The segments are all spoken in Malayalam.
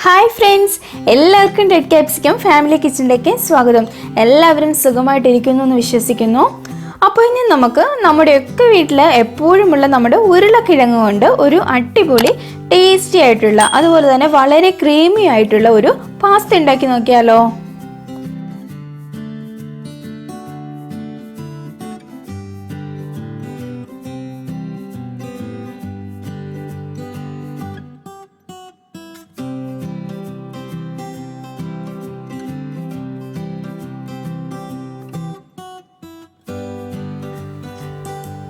ഹായ് ഫ്രണ്ട്സ്, എല്ലാവർക്കും റെഡ് ക്യാപ്സിക്കം ഫാമിലി കിച്ചണിലേക്ക് സ്വാഗതം. എല്ലാവരും സുഖമായിട്ടിരിക്കുന്നു എന്ന് വിശ്വസിക്കുന്നു. അപ്പോൾ ഇനി നമുക്ക് നമ്മുടെയൊക്കെ വീട്ടിൽ എപ്പോഴുമുള്ള നമ്മുടെ ഉരുളക്കിഴങ്ങ് കൊണ്ട് ഒരു അടിപൊളി ടേസ്റ്റി ആയിട്ടുള്ള അതുപോലെ തന്നെ വളരെ ക്രീമി ആയിട്ടുള്ള ഒരു പാസ്ത ഉണ്ടാക്കി നോക്കിയാലോ.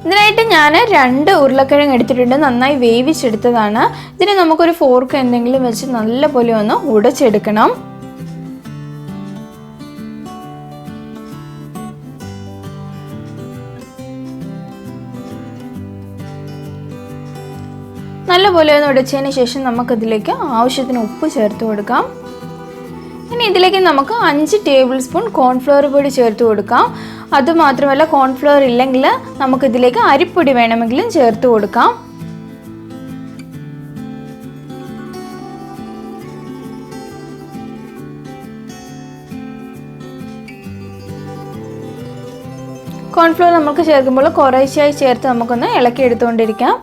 ഇതിനായിട്ട് ഞാൻ 2 ഉരുളക്കിഴങ്ങ് എടുത്തിട്ടുണ്ട്. നന്നായി വേവിച്ചെടുത്തതാണ്. ഇതിന് നമുക്കൊരു ഫോർക്ക് എന്തെങ്കിലും വെച്ച് നല്ലപോലെ ഒന്ന് ഉടച്ചെടുക്കണം. നല്ലപോലെ ഒന്ന് ഉടച്ചതിന് ശേഷം നമുക്കിതിലേക്ക് ആവശ്യത്തിന് ഉപ്പ് ചേർത്ത് കൊടുക്കാം. ഇനി ഇതിലേക്ക് നമുക്ക് 5 ടേബിൾ സ്പൂൺ കോൺഫ്ലവർ പൊടി ചേർത്ത് കൊടുക്കാം. അതുമാത്രമല്ല, കോൺഫ്ലവർ ഇല്ലെങ്കിൽ നമുക്കിതിലേക്ക് അരിപ്പൊടി വേണമെങ്കിലും ചേർത്ത് കൊടുക്കാം. കോൺഫ്ലവർ നമുക്ക് ചേർക്കുമ്പോൾ കുറേശ്ശായി ചേർത്ത് നമുക്കൊന്ന് ഇളക്കി എടുത്തുകൊണ്ടിരിക്കാം.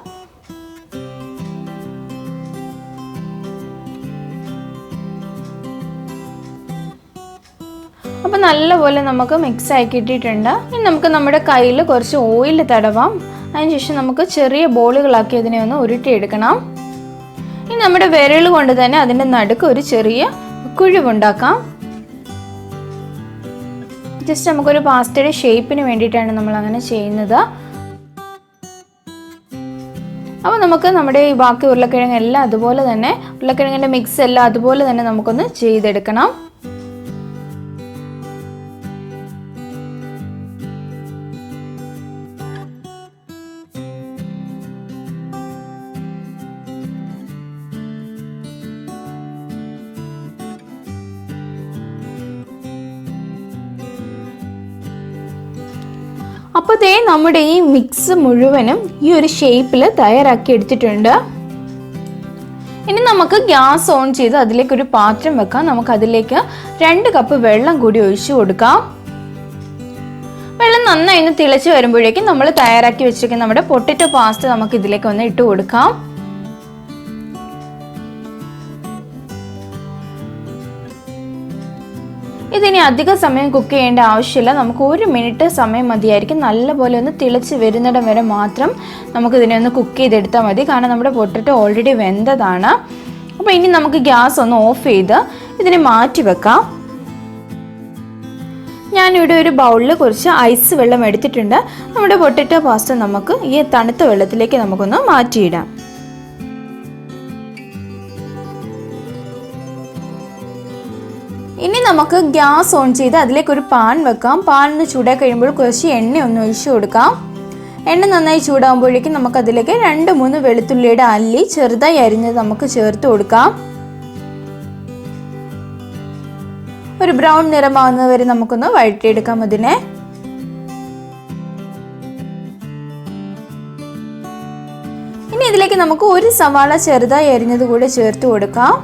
അപ്പോൾ നല്ലപോലെ നമുക്ക് മിക്സ് ആക്കി ഇട്ടിട്ടുണ്ട്. ഇനി നമുക്ക് നമ്മുടെ കയ്യിൽ കുറച്ച് ഓയിൽ തടവാം. അതിനുശേഷം നമുക്ക് ചെറിയ ബോളുകളാക്കി അതിനെ ഒന്ന് ഉരുട്ടിയെടുക്കണം. ഇനി നമ്മുടെ വിരൽ കൊണ്ട് തന്നെ അതിൻ്റെ നടുക്ക് ഒരു ചെറിയ കുഴിവുണ്ടാക്കാം. ജസ്റ്റ് നമുക്കൊരു പാസ്തയുടെ ഷേപ്പിന് വേണ്ടിയിട്ടാണ് നമ്മൾ അങ്ങനെ ചെയ്യുന്നത്. അപ്പോൾ നമുക്ക് നമ്മുടെ ഈ ബാക്കി ഉരുളക്കിഴങ്ങെല്ലാം അതുപോലെ തന്നെ, ഉരുളക്കിഴങ്ങിൻ്റെ മിക്സ് എല്ലാം അതുപോലെ തന്നെ നമുക്കൊന്ന് ചെയ്തെടുക്കണം. അപ്പോൾ ദേ നമ്മുടെ ഈ മിക്സ് മുഴുവനും ഈ ഒരു ഷേപ്പിൽ തയ്യാറാക്കി എടുത്തിട്ടുണ്ട്. ഇനി നമുക്ക് ഗ്യാസ് ഓൺ ചെയ്ത് അതിലേക്ക് ഒരു പാത്രം വെക്കാം. നമുക്കതിലേക്ക് 2 കപ്പ് വെള്ളം കൂടി ഒഴിച്ചു കൊടുക്കാം. വെള്ളം നന്നായി ഒന്ന് തിളച്ച് വരുമ്പോഴേക്കും നമ്മൾ തയ്യാറാക്കി വെച്ചിരിക്കുന്ന നമ്മുടെ പൊട്ടറ്റോ പാസ്ത നമുക്ക് ഇതിലേക്ക് ഒന്ന് ഇട്ട് കൊടുക്കാം. ഇതിനി അധിക സമയം കുക്ക് ചെയ്യേണ്ട ആവശ്യമില്ല. നമുക്ക് 1 മിനിറ്റ് സമയം മതിയായിരിക്കും. നല്ലപോലെ ഒന്ന് തിളച്ച് വരുന്നിടം വരെ മാത്രം നമുക്കിതിനെ ഒന്ന് കുക്ക് ചെയ്തെടുത്താൽ മതി. കാരണം നമ്മുടെ പൊട്ടറ്റോ ഓൾറെഡി വെന്തതാണ്. അപ്പോൾ ഇനി നമുക്ക് ഗ്യാസ് ഒന്ന് ഓഫ് ചെയ്ത് ഇതിനെ മാറ്റി വെക്കാം. ഞാനിവിടെ ഒരു ബൗളിൽ കുറച്ച് ഐസ് വെള്ളം എടുത്തിട്ടുണ്ട്. നമ്മുടെ പൊട്ടറ്റോ പാസ്ത നമുക്ക് ഈ തണുത്ത വെള്ളത്തിലേക്ക് നമുക്കൊന്ന് മാറ്റിയിടാം. ഇനി നമുക്ക് ഗ്യാസ് ഓൺ ചെയ്ത് അതിലേക്ക് ഒരു പാൻ വെക്കാം. പാൻ ഒന്ന് ചൂടായി കഴിയുമ്പോൾ കുറച്ച് എണ്ണ ഒന്ന് ഒഴിച്ചു കൊടുക്കാം. എണ്ണ നന്നായി ചൂടാകുമ്പോഴേക്കും നമുക്കതിലേക്ക് 2-3 വെളുത്തുള്ളിയുടെ അല്ലി ചെറുതായി അരിഞ്ഞത് നമുക്ക് ചേർത്ത് കൊടുക്കാം. ഒരു ബ്രൗൺ നിറമാവുന്നവരെ നമുക്കൊന്ന് വഴറ്റിയെടുക്കാം. അതിനെ ഇനി ഇതിലേക്ക് നമുക്ക് 1 സവാള ചെറുതായി അരിഞ്ഞത് കൂടെ ചേർത്ത് കൊടുക്കാം.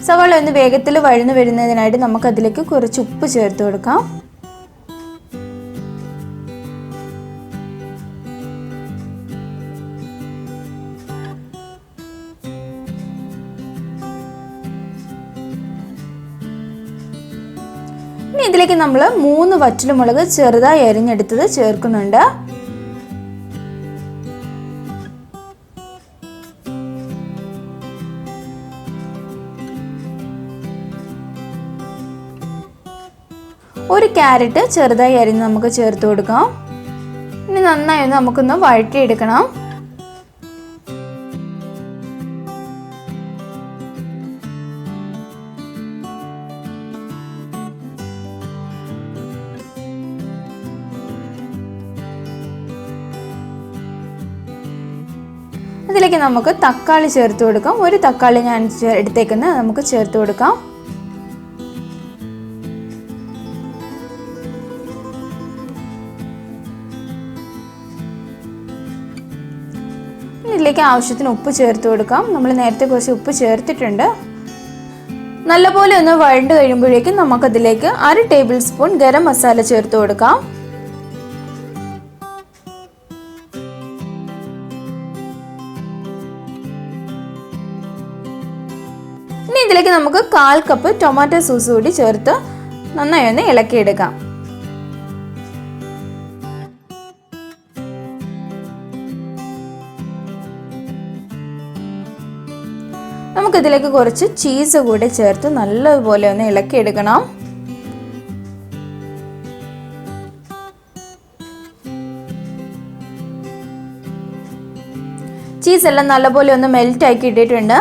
സവാള ഒന്ന് വേഗത്തിൽ വഴന്നു വരുന്നതിനായിട്ട് നമുക്കതിലേക്ക് കുറച്ച് ഉപ്പ് ചേർത്ത് കൊടുക്കാം. ഇനി ഇതിലേക്ക് നമ്മൾ 3 വറ്റൽമുളക് ചെറുതായി അരിഞ്ഞെടുത്തത് ചേർക്കുന്നുണ്ട്. ഒരു ക്യാരറ്റ് ചെറുതായി അരിഞ്ഞ് നമുക്ക് ചേർത്ത് കൊടുക്കാം. ഇനി നന്നായി ഒന്ന് നമുക്കൊന്ന് വഴറ്റിയെടുക്കണം. അതിലേക്ക് നമുക്ക് തക്കാളി ചേർത്ത് കൊടുക്കാം. ഒരു തക്കാളി ഞാൻ എടുത്തേക്കുന്നത് നമുക്ക് ചേർത്ത് കൊടുക്കാം. ഇതിലേക്ക് ആവശ്യത്തിന് ഉപ്പ് ചേർത്ത് കൊടുക്കാം. നമ്മൾ നേരത്തെ കുറച്ച് ഉപ്പ് ചേർത്തിട്ടുണ്ട്. നല്ലപോലെ ഒന്ന് വഴണ്ട് കഴിയുമ്പോഴേക്കും നമുക്കതിലേക്ക് 1/2 ടേബിൾ സ്പൂൺ ഗരം മസാല ചേർത്ത് കൊടുക്കാം. ഇനി ഇതിലേക്ക് നമുക്ക് 1/4 കപ്പ് ടൊമാറ്റോ സോസ് കൂടി ചേർത്ത് നന്നായി ഒന്ന് ഇളക്കിയെടുക്കാം. നമുക്കിതിലേക്ക് കുറച്ച് ചീസ് കൂടി ചേർത്ത് നല്ലതുപോലെ ഒന്ന് ഇളക്കിയെടുക്കണം. ചീസ് എല്ലാം നല്ലപോലെ ഒന്ന് മെൽറ്റ് ആക്കി ഇട്ടിട്ടുണ്ട്.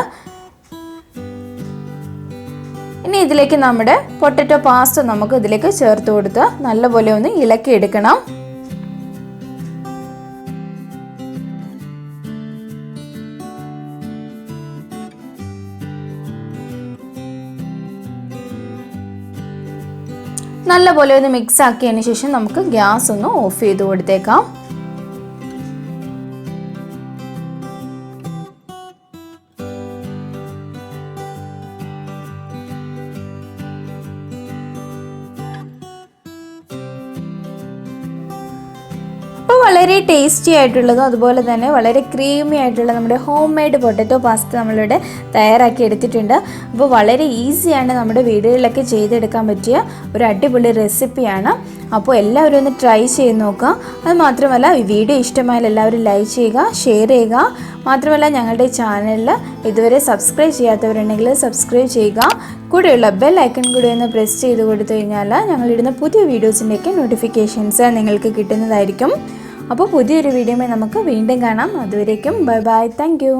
ഇനി ഇതിലേക്ക് നമ്മുടെ പൊട്ടറ്റോ പാസ്ത നമുക്ക് ഇതിലേക്ക് ചേർത്ത് കൊടുത്ത് നല്ലപോലെ ഒന്ന് ഇളക്കിയെടുക്കണം. നല്ലപോലെ ഒന്ന് മിക്സ് ആക്കിയതിന് ശേഷം നമുക്ക് ഗ്യാസ് ഒന്ന് ഓഫ് ചെയ്ത് കൊടുത്തേക്കാം. അപ്പോൾ വളരെ ടേസ്റ്റി ആയിട്ടുള്ളതും അതുപോലെ തന്നെ വളരെ ക്രീമി ആയിട്ടുള്ള നമ്മുടെ ഹോം മെയ്ഡ് പൊട്ടറ്റോ പാസ്ത നമ്മളിവിടെ തയ്യാറാക്കി എടുത്തിട്ടുണ്ട്. അപ്പോൾ വളരെ ഈസിയാണ്, നമ്മുടെ വീടുകളിലൊക്കെ ചെയ്തെടുക്കാൻ പറ്റിയ ഒരു അടിപൊളി റെസിപ്പിയാണ്. അപ്പോൾ എല്ലാവരും ഒന്ന് ട്രൈ ചെയ്ത് നോക്കുക. അത് മാത്രമല്ല ഈ വീഡിയോ ഇഷ്ടമായാൽ എല്ലാവരും ലൈക്ക് ചെയ്യുക, ഷെയർ ചെയ്യുക. മാത്രമല്ല ഞങ്ങളുടെ ചാനലിൽ ഇതുവരെ സബ്സ്ക്രൈബ് ചെയ്യാത്തവരുണ്ടെങ്കിൽ സബ്സ്ക്രൈബ് ചെയ്യുക. കൂടെയുള്ള ബെൽ ഐക്കൺ കൂടി ഒന്ന് പ്രസ് ചെയ്ത് കൊടുത്തു കഴിഞ്ഞാൽ ഞങ്ങളിടുന്ന പുതിയ വീഡിയോസിൻ്റെയൊക്കെ നോട്ടിഫിക്കേഷൻസ് നിങ്ങൾക്ക് കിട്ടുന്നതായിരിക്കും. അപ്പോൾ പുതിയൊരു വീഡിയോയിൽ നമുക്ക് വീണ്ടും കാണാം. അതുവരേക്കും ബൈ ബൈ. Thank you.